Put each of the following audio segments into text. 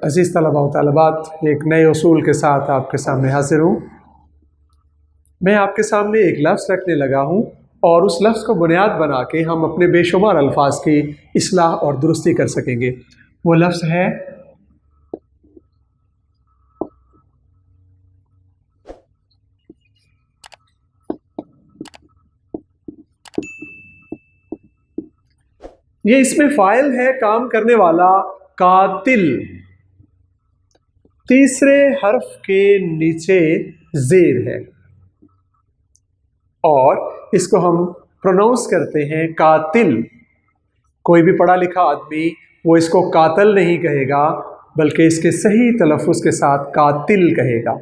عزیز طلباء و طالبات، ایک نئے اصول کے ساتھ آپ کے سامنے حاضر ہوں۔ میں آپ کے سامنے ایک لفظ رکھنے لگا ہوں اور اس لفظ کو بنیاد بنا کے ہم اپنے بے شمار الفاظ کی اصلاح اور درستی کر سکیں گے۔ وہ لفظ ہے یہ اس میں فاعل ہے، کام کرنے والا قاتل، تیسرے حرف کے نیچے زیر ہے اور اس کو ہم پروناؤنس کرتے ہیں قاتل۔ کوئی بھی پڑھا لکھا آدمی وہ اس کو قاتل نہیں کہے گا بلکہ اس کے صحیح تلفظ کے ساتھ قاتل کہے گا۔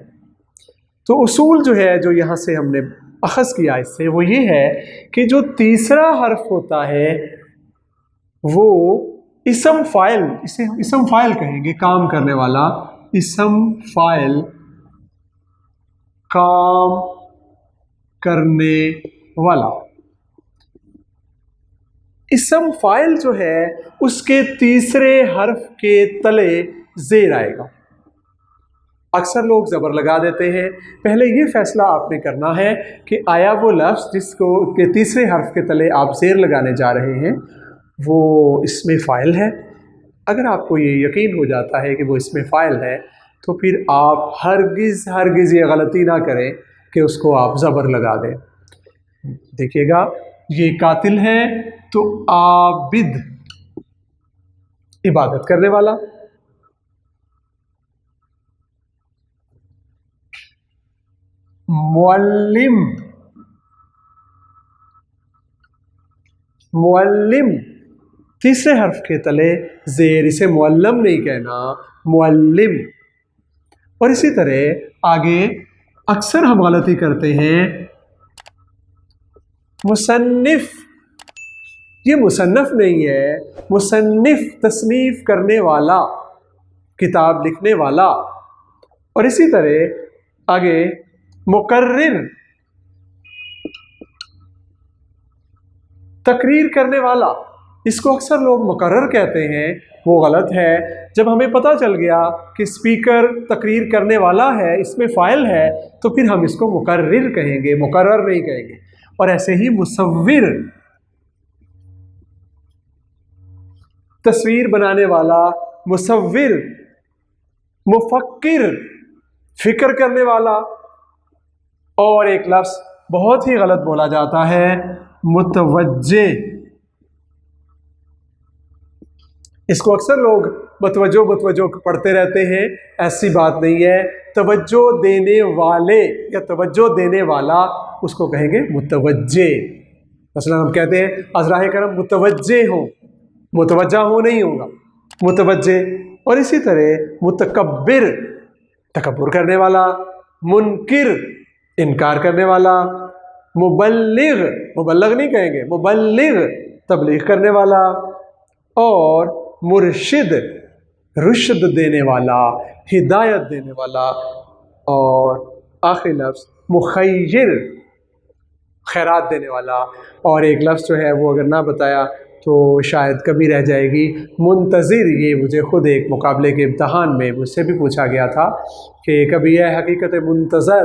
تو اصول جو ہے جو یہاں سے ہم نے اخذ کیا اس سے وہ یہ ہے کہ جو تیسرا حرف ہوتا ہے وہ اسم فاعل، اسے ہم اسم فاعل کہیں گے، کام کرنے والا اسم فاعل، کام کرنے والا۔ اسم فاعل جو ہے اس کے تیسرے حرف کے تلے زیر آئے گا۔ اکثر لوگ زبر لگا دیتے ہیں۔ پہلے یہ فیصلہ آپ نے کرنا ہے کہ آیا وہ لفظ جس کو کے تیسرے حرف کے تلے آپ زیر لگانے جا رہے ہیں وہ اسم فاعل ہے۔ اگر آپ کو یہ یقین ہو جاتا ہے کہ وہ اسم فاعل ہے تو پھر آپ ہرگز یہ غلطی نہ کریں کہ اس کو آپ زبر لگا دیں۔ دیکھیے گا، یہ قاتل ہے تو عابد، عبادت کرنے والا، معلم، معلم تیسرے حرف کے تلے زیر، اسے معلم نہیں کہنا، معلم۔ اور اسی طرح آگے اکثر ہم غلطی کرتے ہیں، مصنف، یہ مصنف نہیں ہے، مصنف تصنیف کرنے والا، کتاب لکھنے والا۔ اور اسی طرح آگے مقرر، تقریر کرنے والا، اس کو اکثر لوگ مقرر کہتے ہیں، وہ غلط ہے۔ جب ہمیں پتہ چل گیا کہ اسپیکر تقریر کرنے والا ہے، اس میں فاعل ہے، تو پھر ہم اس کو مقرر کہیں گے، مقرر نہیں کہیں گے۔ اور ایسے ہی مصور، تصویر بنانے والا، مصور، مفکر، فکر کرنے والا۔ اور ایک لفظ بہت ہی غلط بولا جاتا ہے، متوجہ، اس کو اکثر لوگ متوجہ پڑھتے رہتے ہیں، ایسی بات نہیں ہے۔ توجہ دینے والے یا توجہ دینے والا اس کو کہیں گے متوجہ۔ مثلا ہم کہتے ہیں ازراہ کرم متوجہ ہوں، متوجہ ہو نہیں ہوگا، متوجہ۔ اور اسی طرح متکبر، تکبر کرنے والا، منکر، انکار کرنے والا، مبلغ، مبلغ نہیں کہیں گے، مبلغ، تبلیغ کرنے والا، اور مرشد، رشد دینے والا، ہدایت دینے والا۔ اور آخری لفظ مخیر، خیرات دینے والا۔ اور ایک لفظ جو ہے وہ اگر نہ بتایا تو شاید کبھی رہ جائے گی، منتظر۔ یہ مجھے خود ایک مقابلے کے امتحان میں مجھ سے بھی پوچھا گیا تھا کہ کبھی یہ حقیقت منتظر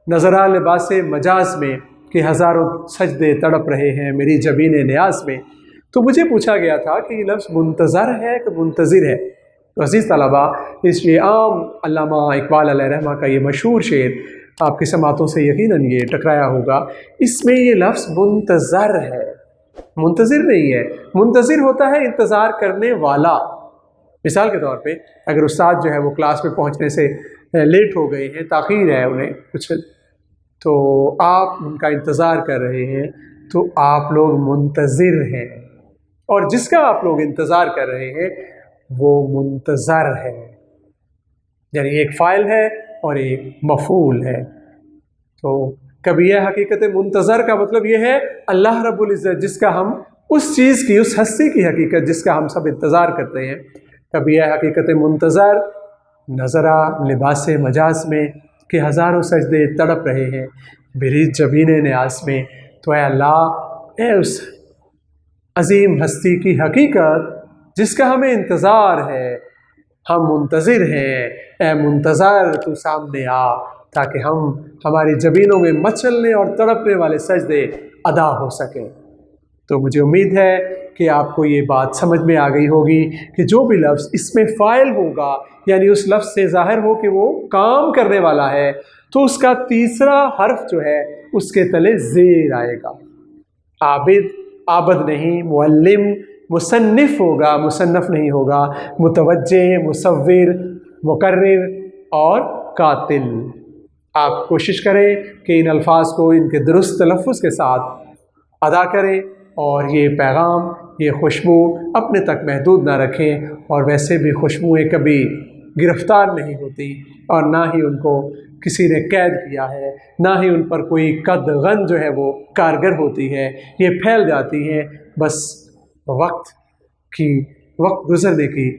نظرا لباس مجاز میں کہ ہزاروں سجدے تڑپ رہے ہیں میری جبین نیاز میں، تو مجھے پوچھا گیا تھا کہ یہ لفظ منتظر ہے کہ منتظر ہے۔ تو عزیز طلباء، اس لیے عام علامہ اقبال علیہ رحمہ کا یہ مشہور شعر آپ کی سماعتوں سے یقیناً یہ ٹکرایا ہوگا، اس میں یہ لفظ منتظر ہے، منتظر نہیں ہے۔ منتظر ہوتا ہے انتظار کرنے والا۔ مثال کے طور پہ اگر استاد جو ہے وہ کلاس میں پہنچنے سے لیٹ ہو گئے ہیں، تاخیر ہے انہیں کچھ، تو آپ ان کا انتظار کر رہے ہیں تو آپ لوگ منتظر ہیں، اور جس کا آپ لوگ انتظار کر رہے ہیں وہ منتظر ہے۔ یعنی ایک فاعل ہے اور ایک مفعول ہے۔ تو کبھی یہ حقیقت منتظر کا مطلب یہ ہے اللہ رب العزت جس کا ہم اس چیز کی، اس ہستی کی حقیقت جس کا ہم سب انتظار کرتے ہیں۔ کبھی یہ حقیقت منتظر نظرہ لباس مجاز میں کہ ہزاروں سجدے تڑپ رہے ہیں میری جبین نیاز میں۔ تو اے اللہ، اے اس عظیم ہستی کی حقیقت جس کا ہمیں انتظار ہے، ہم منتظر ہیں، اے منتظر تو سامنے آ، تاکہ ہم ہماری جبینوں میں مچلنے اور تڑپنے والے سجدے ادا ہو سکیں۔ تو مجھے امید ہے کہ آپ کو یہ بات سمجھ میں آ گئی ہوگی کہ جو بھی لفظ اس میں فاعل ہوگا، یعنی اس لفظ سے ظاہر ہو کہ وہ کام کرنے والا ہے، تو اس کا تیسرا حرف جو ہے اس کے تلے زیر آئے گا۔ عابد، عابد نہیں، معلم، مصنف ہوگا، مصنف نہیں ہوگا، متوجہ، مصور، مقرر اور قاتل۔ آپ کوشش کریں کہ ان الفاظ کو ان کے درست تلفظ کے ساتھ ادا کریں، اور یہ پیغام، یہ خوشبو اپنے تک محدود نہ رکھیں، اور ویسے بھی خوشبوئیں کبھی گرفتار نہیں ہوتی، اور نہ ہی ان کو کسی نے قید کیا ہے، نہ ہی ان پر کوئی قدغن جو ہے وہ کارگر ہوتی ہے، یہ پھیل جاتی ہیں بس وقت گزرنے کی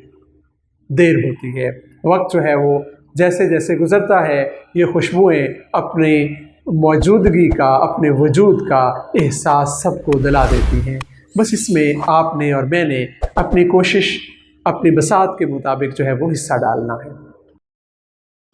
دیر ہوتی ہے۔ وقت جو ہے وہ جیسے جیسے گزرتا ہے، یہ خوشبوئیں اپنی موجودگی کا، اپنے وجود کا احساس سب کو دلا دیتی ہیں۔ بس اس میں آپ نے اور میں نے اپنی کوشش، اپنی بساط کے مطابق جو ہے وہ حصہ ڈالنا ہے۔